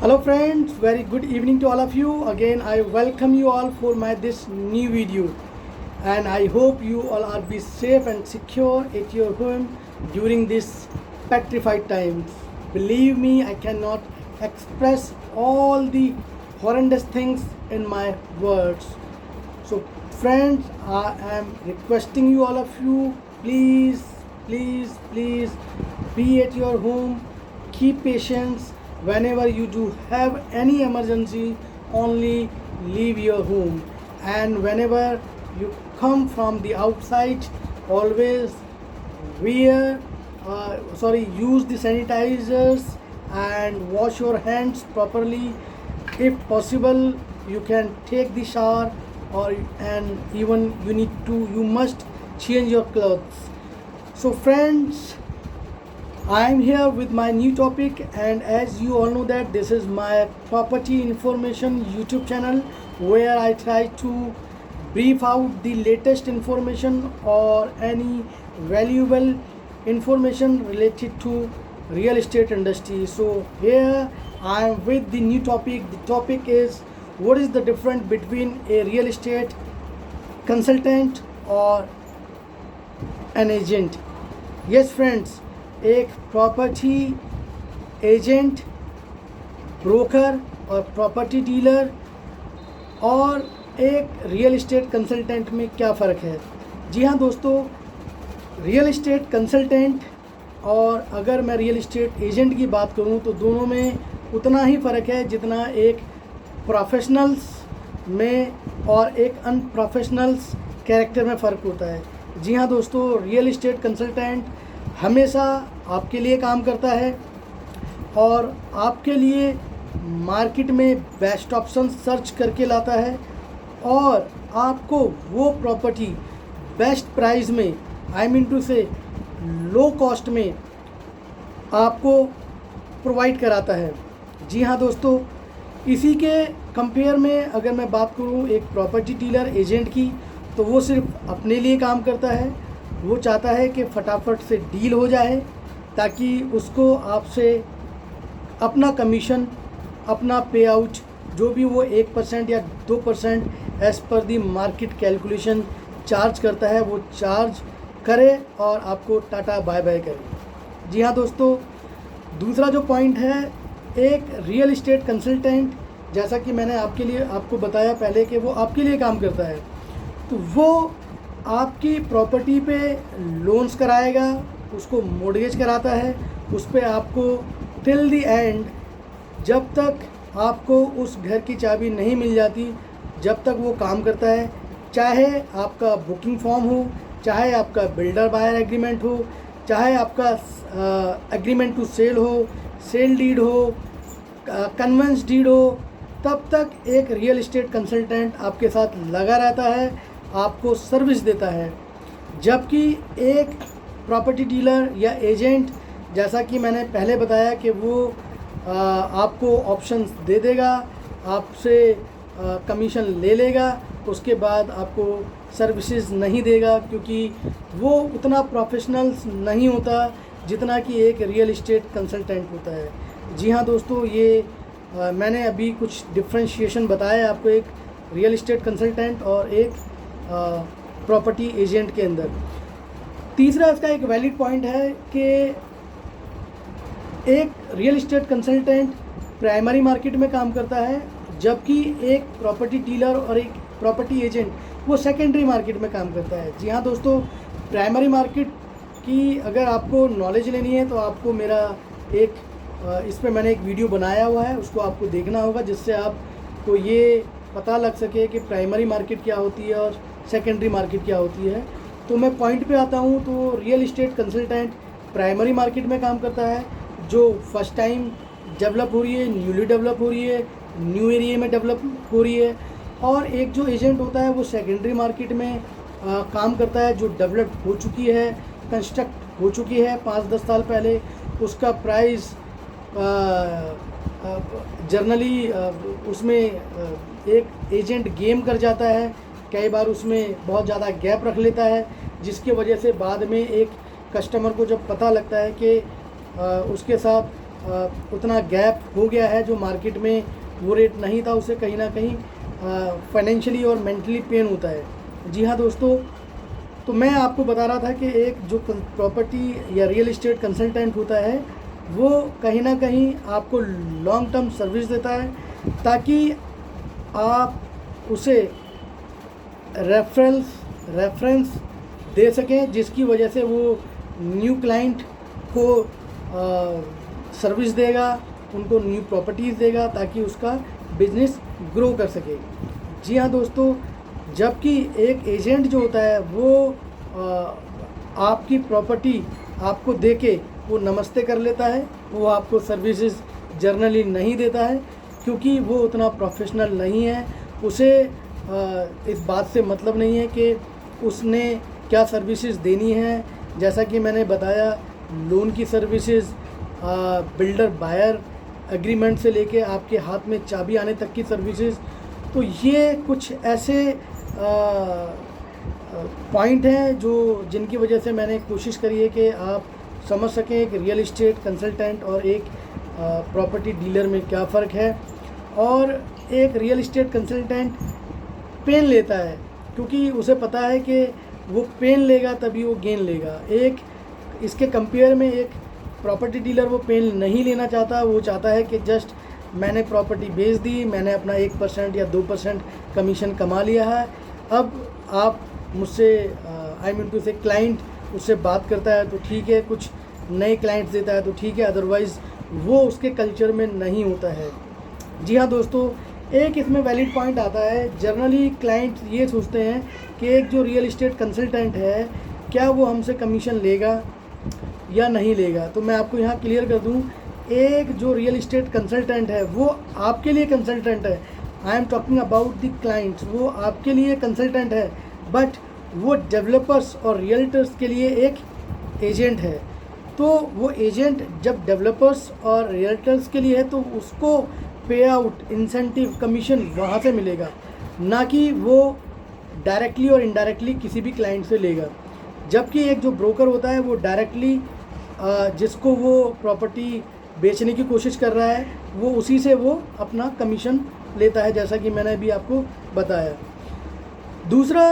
Hello friends, very good evening to all of you. Again, I welcome you all for my this new video, and I hope you all are be safe and secure at your home during this petrified times. Believe me, I cannot express all the horrendous things in my words. So friends, I am requesting you all of you, please be at your home, keep patience. Whenever you do have any emergency, only leave your home, and whenever you come from the outside, always wear use the sanitizers and wash your hands properly. If possible, you can take the shower, or and even you must change your clothes. So friends, I am here with my new topic, and as you all know that this is my property information YouTube channel, where I try to brief out the latest information or any valuable information related to real estate industry. So here I am with the new topic. The topic is, what is the difference between a real estate consultant और an agent. Yes friends, एक property agent, broker और property dealer और एक real estate consultant में क्या फ़र्क है। जी हाँ दोस्तों, रियल इस्टेट कंसल्टेंट और अगर मैं रियल इस्टेट एजेंट की बात करूँ तो दोनों में उतना ही फ़र्क है जितना एक प्रोफेशनल्स में और एक अनप्रोफेशनल्स कैरेक्टर में फ़र्क होता है। जी हाँ दोस्तों, रियल इस्टेट कंसल्टेंट हमेशा आपके लिए काम करता है और आपके लिए मार्केट में बेस्ट ऑप्शन सर्च करके लाता है और आपको वो प्रॉपर्टी बेस्ट प्राइस में, आई मीन टू से लो कॉस्ट में आपको प्रोवाइड कराता है। जी हाँ दोस्तों, इसी के कंपेयर में अगर मैं बात करूँ एक प्रॉपर्टी डीलर एजेंट की, तो वो सिर्फ अपने लिए काम करता है। वो चाहता है कि फटाफट से डील हो जाए ताकि उसको आपसे अपना कमीशन, अपना पे आउट जो भी वो 1% या 2% एज़ पर दी मार्केट कैलकुलेशन चार्ज करता है, वो चार्ज करे और आपको टाटा बाय बाय करे। जी हाँ दोस्तों, दूसरा जो पॉइंट है, एक रियल इस्टेट कंसल्टेंट, जैसा कि मैंने आपको बताया पहले कि वो आपके लिए काम करता है, तो वो आपकी प्रॉपर्टी पे लोन्स कराएगा, उसको मॉर्गेज कराता है, उस पे आपको टिल द एंड, जब तक आपको उस घर की चाबी नहीं मिल जाती, जब तक वो काम करता है। चाहे आपका बुकिंग फॉर्म हो, चाहे आपका बिल्डर बायर एग्रीमेंट हो, चाहे आपका एग्रीमेंट टू सेल हो, सेल डीड हो, कन्वेंस डीड हो, तब तक एक रियल इस्टेट कंसल्टेंट आपके साथ लगा रहता है, आपको सर्विस देता है। जबकि एक प्रॉपर्टी डीलर या एजेंट, जैसा कि मैंने पहले बताया कि वो आपको ऑप्शंस दे देगा, आपसे कमीशन ले लेगा, उसके बाद आपको सर्विसेज नहीं देगा, क्योंकि वो उतना प्रोफेशनल्स नहीं होता जितना कि एक रियल इस्टेट कंसल्टेंट होता है। जी हाँ दोस्तों, ये मैंने अभी कुछ डिफ्रेंशिएशन बताया आपको एक रियल इस्टेट कंसल्टेंट और एक प्रॉपर्टी एजेंट के अंदर। तीसरा इसका एक वैलिड पॉइंट है कि एक real estate consultant primary market में काम करता है, जबकि एक प्रॉपर्टी डीलर और एक प्रॉपर्टी एजेंट वो सेकेंडरी मार्केट में काम करता है। जी हाँ दोस्तों, प्राइमरी मार्केट की अगर आपको नॉलेज लेनी है तो आपको मेरा इस पर मैंने एक वीडियो बनाया हुआ है, उसको आपको देखना होगा, जिससे आपको ये पता लग सके कि प्राइमरी मार्केट क्या होती है और सेकेंडरी मार्केट क्या होती है। तो मैं पॉइंट पे आता हूँ, तो real estate consultant primary market में काम करता है, जो फर्स्ट टाइम डेवलप हो रही है, न्यूली डेवलप हो रही है, न्यू एरिया में डेवलप हो रही है। और एक जो एजेंट होता है वो सेकेंडरी मार्केट में काम करता है, जो डेवलप हो चुकी है, कंस्ट्रक्ट हो चुकी है 5-10 साल पहले। उसका प्राइस जनरली उसमें एक एजेंट गेम कर जाता है, कई बार उसमें बहुत ज़्यादा गैप रख लेता है, जिसकी वजह से बाद में एक कस्टमर को जब पता लगता है कि उसके साथ उतना गैप हो गया है, जो मार्केट में वो रेट नहीं था, उसे कहीं ना कहीं फाइनेंशियली और मेंटली पेन होता है। जी हाँ दोस्तों, तो मैं आपको बता रहा था कि एक जो प्रॉपर्टी या रियल इस्टेट कंसल्टेंट होता है वो कहीं ना कहीं आपको लॉन्ग टर्म सर्विस देता है, ताकि आप उसे रेफरेंस दे सकें, जिसकी वजह से वो न्यू क्लाइंट को सर्विस देगा, उनको न्यू प्रॉपर्टीज़ देगा, ताकि उसका बिजनेस ग्रो कर सके। जी हाँ दोस्तों, जबकि एक एजेंट जो होता है वो आपकी प्रॉपर्टी आपको देके वो नमस्ते कर लेता है, वो आपको सर्विसेज जर्नली नहीं देता है, क्योंकि वो उतना प्रोफेशनल नहीं है। उसे इस बात से मतलब नहीं है कि उसने क्या सर्विसेज देनी है। जैसा कि मैंने बताया, लोन की सर्विसेज, बिल्डर बायर एग्रीमेंट से लेके आपके हाथ में चाबी आने तक की सर्विसेज। तो ये कुछ ऐसे पॉइंट हैं जो जिनकी वजह से मैंने कोशिश करी है कि आप समझ सकें एक रियल इस्टेट कंसल्टेंट और एक प्रॉपर्टी डीलर में क्या फ़र्क है। और एक रियल इस्टेट कंसल्टेंट पेन लेता है, क्योंकि उसे पता है कि वो पेन लेगा तभी वो गेन लेगा। एक इसके कंपेयर में एक प्रॉपर्टी डीलर वो पेन नहीं लेना चाहता, वो चाहता है कि जस्ट मैंने प्रॉपर्टी बेच दी, मैंने अपना 1% या 2% कमीशन कमा लिया है, अब आप मुझसे टू से क्लाइंट उससे बात करता है तो ठीक है, कुछ नए क्लाइंट्स देता है तो ठीक है, अदरवाइज़ वो उसके कल्चर में नहीं होता है। जी हाँ दोस्तों, एक इसमें वैलिड पॉइंट आता है। जनरली क्लाइंट ये सोचते हैं कि एक जो रियल इस्टेट कंसल्टेंट है, क्या वो हमसे कमीशन लेगा या नहीं लेगा। तो मैं आपको यहाँ क्लियर कर दूँ, एक जो रियल इस्टेट कंसल्टेंट है वो आपके लिए कंसल्टेंट है। I am talking about the clients, वो आपके लिए कंसल्टेंट है, बट वो डेवलपर्स और रियल्टर्स के लिए एक एजेंट है। तो वो एजेंट जब डेवलपर्स और रियल्टर्स के लिए है तो उसको पे आउट, इंसेंटिव, कमीशन वहाँ से मिलेगा, ना कि वो डायरेक्टली और इनडायरेक्टली किसी भी क्लाइंट से लेगा। जबकि एक जो ब्रोकर होता है वो डायरेक्टली जिसको वो प्रॉपर्टी बेचने की कोशिश कर रहा है वो उसी से वो अपना कमीशन लेता है, जैसा कि मैंने अभी आपको बताया। दूसरा,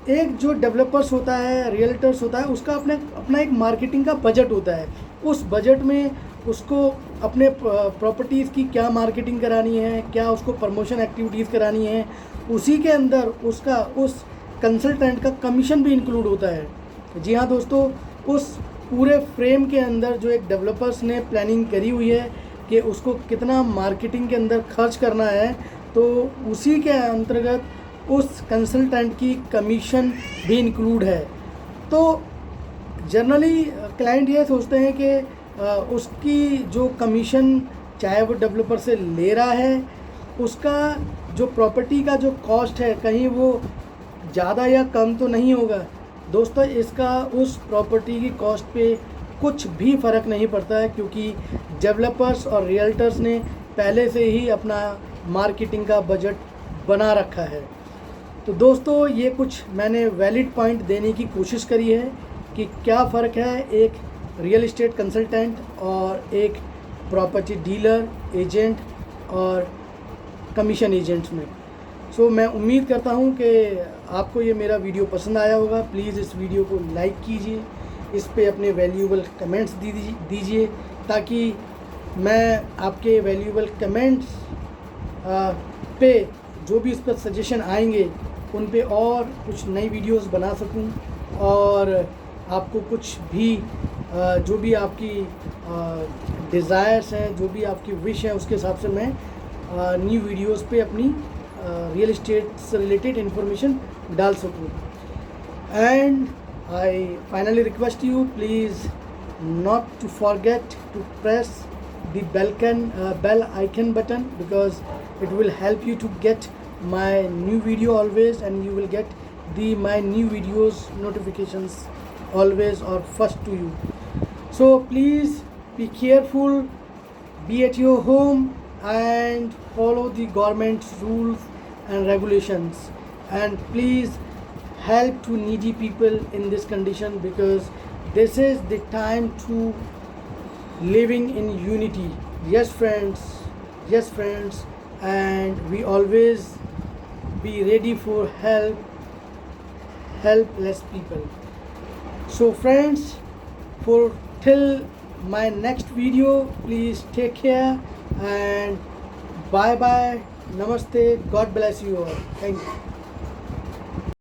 एक जो डेवलपर्स होता है, रियल्टर्स होता है, उसका अपना एक मार्केटिंग का बजट होता है। उस बजट में उसको अपने प्रॉपर्टीज़ की क्या मार्केटिंग करानी है, क्या उसको प्रमोशन एक्टिविटीज़ करानी है, उसी के अंदर उसका उस कंसल्टेंट का कमीशन भी इंक्लूड होता है। जी हाँ दोस्तों, उस पूरे फ्रेम के अंदर जो एक डेवलपर्स ने प्लानिंग करी हुई है कि उसको कितना मार्केटिंग के अंदर खर्च करना है, तो उसी के अंतर्गत उस कंसल्टेंट की कमीशन भी इंक्लूड है। तो जनरली क्लाइंट ये सोचते हैं कि उसकी जो कमीशन चाहे वो डेवलपर से ले रहा है, उसका जो प्रॉपर्टी का जो कॉस्ट है कहीं वो ज़्यादा या कम तो नहीं होगा। दोस्तों, इसका उस प्रॉपर्टी की कॉस्ट पे कुछ भी फ़र्क नहीं पड़ता है, क्योंकि डेवलपर्स और रियल्टर्स ने पहले से ही अपना मार्केटिंग का बजट बना रखा है। तो दोस्तों, ये कुछ मैंने वैलिड पॉइंट देने की कोशिश करी है कि क्या फ़र्क है एक रियल इस्टेट कंसल्टेंट और एक प्रॉपर्टी डीलर, एजेंट और कमीशन एजेंट्स में। सो मैं उम्मीद करता हूँ कि आपको ये मेरा वीडियो पसंद आया होगा। प्लीज़ इस वीडियो को लाइक कीजिए, इस पे अपने वैल्यूएबल कमेंट्स दीजिए, ताकि मैं आपके वैल्यूएबल कमेंट्स पे जो भी इस पर सजेशन आएंगे उन पे और कुछ नई वीडियोस बना सकूं, और आपको कुछ भी जो भी आपकी डिज़ायर्स हैं, जो भी आपकी विश है, उसके हिसाब से मैं न्यू वीडियोस पे अपनी रियल एस्टेट से रिलेटेड इन्फॉर्मेशन डाल सकूं। And I finally request you, please not to forget to press the bell icon button, because it will help you to get my new video always, and you will get my new videos notifications always or first to you. So please be careful, be at your home and follow the government's rules and regulations, and please help to needy people in this condition, because this is the time to living in unity. Yes friends, yes friends, and we always be ready for helpless people. So friends, for till my next video, please take care and bye bye, namaste, God bless you all, thank you.